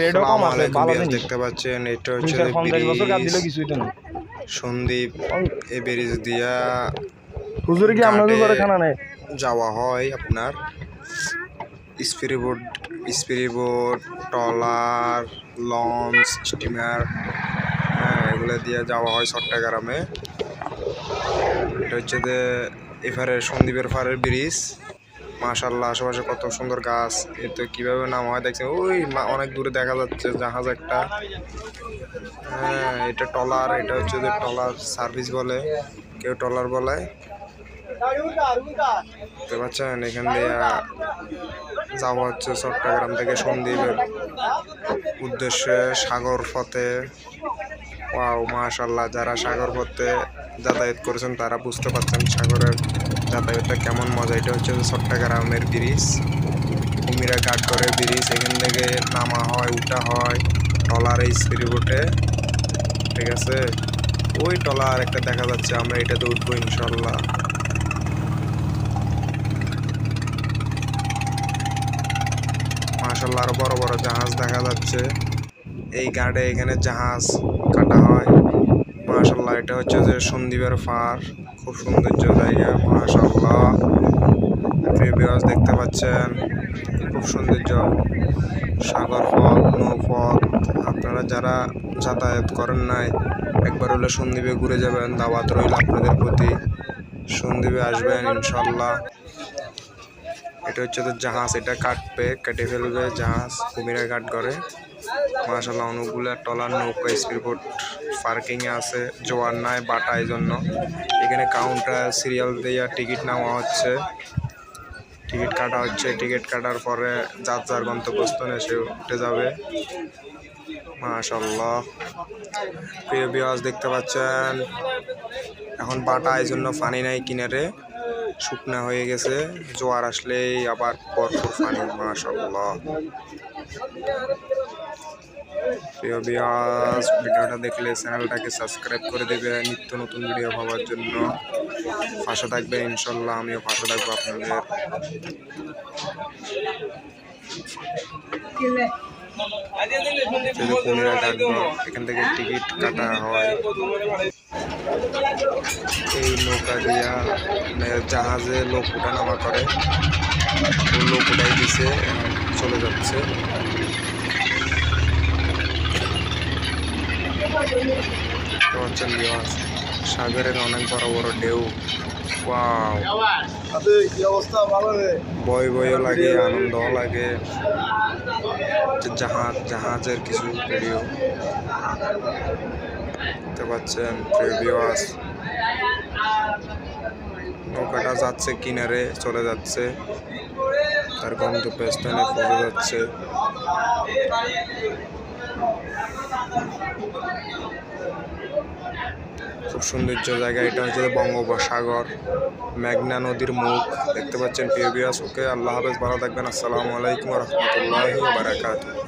রেডও কম আছে, ভালো জিনিস। দেখতে পাচ্ছেন এটা হচ্ছে 50 বছর কাজ দিলে কিছুই তো না। সন্দ্বীপ এই ব্রিজ দিয়া হুজুরে কি আপনাদের ঘরে খানা নেই? যাওয়া হয় আপনার স্পিরিবোট ট্রলার লঞ্চ স্টিমার, হ্যাঁ এগুলো দিয়ে যাওয়া হয় চট্টগ্রামে। এটা হচ্ছে যে এপারে সন্দ্বীপের পাড়ের ব্রিজ। মাশাআল্লাহ আশেপাশে কত সুন্দর গাছ, এতে কিভাবে নাম হয় দেখছেন, ওই অনেক দূরে দেখা যাচ্ছে জাহাজ একটা। হ্যাঁ এটা ট্রলার, এটা হচ্ছে যে ট্রলার সার্ভিস বলে, কেউ ট্রলার বলে। দেখতে পাচ্ছেন এখান দিয়ে যাওয়া হচ্ছে চট্টগ্রাম থেকে সন্দ্বীপের উদ্দেশ্যে সাগর পথে। ওয়াও মাশাআল্লাহ, যারা সাগর পথে যাতায়াত করেছেন তারা বুঝতে পারছেন সাগরের যাতায়াতটা কেমন মজা। এটা হচ্ছে চট্টগ্রামের ব্রিজ, কুমিরা ঘাটগড়ের ব্রিজ। এখান থেকে নামা হয় উঠা হয় ট্রলারে স্পিরিবোটে, ঠিক আছে। ওই ট্রলার একটা দেখা যাচ্ছে, আমরা এটাতে উঠবো ইনশাল্লাহ। মাশাআল্লাহ আরো বড় বড় জাহাজ দেখা যাচ্ছে এই ঘাটে, এখানে জাহাজ কাটা হয়। মাশাআল্লাহ এটা হচ্ছে যে সন্দ্বীপের পাড়, খুব সৌন্দর্য জায়গা মাশাআল্লাহ। প্রিভিউয়ার্স দেখতে পাচ্ছেন খুব সৌন্দর্য সাগর পথ নৌপথ। আপনারা যারা যাতায়াত করেন নাই একবার হলে সন্দ্বীপে ঘুরে যাবেন, দাওয়াত রইল আপনাদের প্রতি, সন্দ্বীপে আসবেন ইনশাল্লাহ। এটা হচ্ছে তো জাহাজ, এটা কেটে ফেলবে জাহাজ কুমিরা ঘাট করে। মাশাআল্লাহ অনেকগুলো ট্রলার নৌকা স্পিডবোট পার্কিংয়ে আছে, জোয়ার নাই বাটা, এই জন্য এখানে কাউন্টার সিরিয়াল দিয়ে টিকিট নেওয়া হচ্ছে, টিকিট কাটা হচ্ছে। টিকিট কাটার পরে যার যার গন্তব্যস্থানে এসে উঠে যাবে। মাশাআল্লাহ প্রিয় ভিউয়ার্স দেখতে পাচ্ছেন এখন বাটা, এই জন্য পানি নাই কিনারে, শুকনা হয়ে গেছে, জোয়ার আসলেই আবার ভরপুর পানি। মাশাআল্লাহ প্রিয় ভিউয়ার্স, ভিডিওটা দেখলে চ্যানেলটাকে সাবস্ক্রাইব করে দেবে নিত্য নতুন ভিডিও পাওয়ার জন্য। পাশে থাকবেন ইনশাল্লাহ, আমিও পাশে থাকবো আপনাদের। কুমিরা ঘাটগড়, এখান থেকে টিকিট কাটা হয়। এই নৌকা দিয়া জাহাজে লোক উঠানামা করে, লোক উঠাই দিছে, চলে যাচ্ছে। সাগরের অনেক বড় বড় ঢেউ, বই বইও লাগে, আনন্দও লাগে। জাহাজের কিছু ভিডিও দেখতে পাচ্ছেন ভিউয়ার্স। নৌকাটা যাচ্ছে কিনারে, চলে যাচ্ছে, তার গন্তব্যস্থানে পৌঁছে যাচ্ছে। খুব সৌন্দর্য জায়গা, এটা হচ্ছে বঙ্গোপসাগর, মেঘনা নদীর মুখ দেখতে পাচ্ছেন প্রিয় ভিউয়ার্স। ওকে আল্লাহ হাফেজ, ভালো থাকবেন, আসসালামু আলাইকুম ওয়া রাহমাতুল্লাহি ওয়া বারাকাতুহু।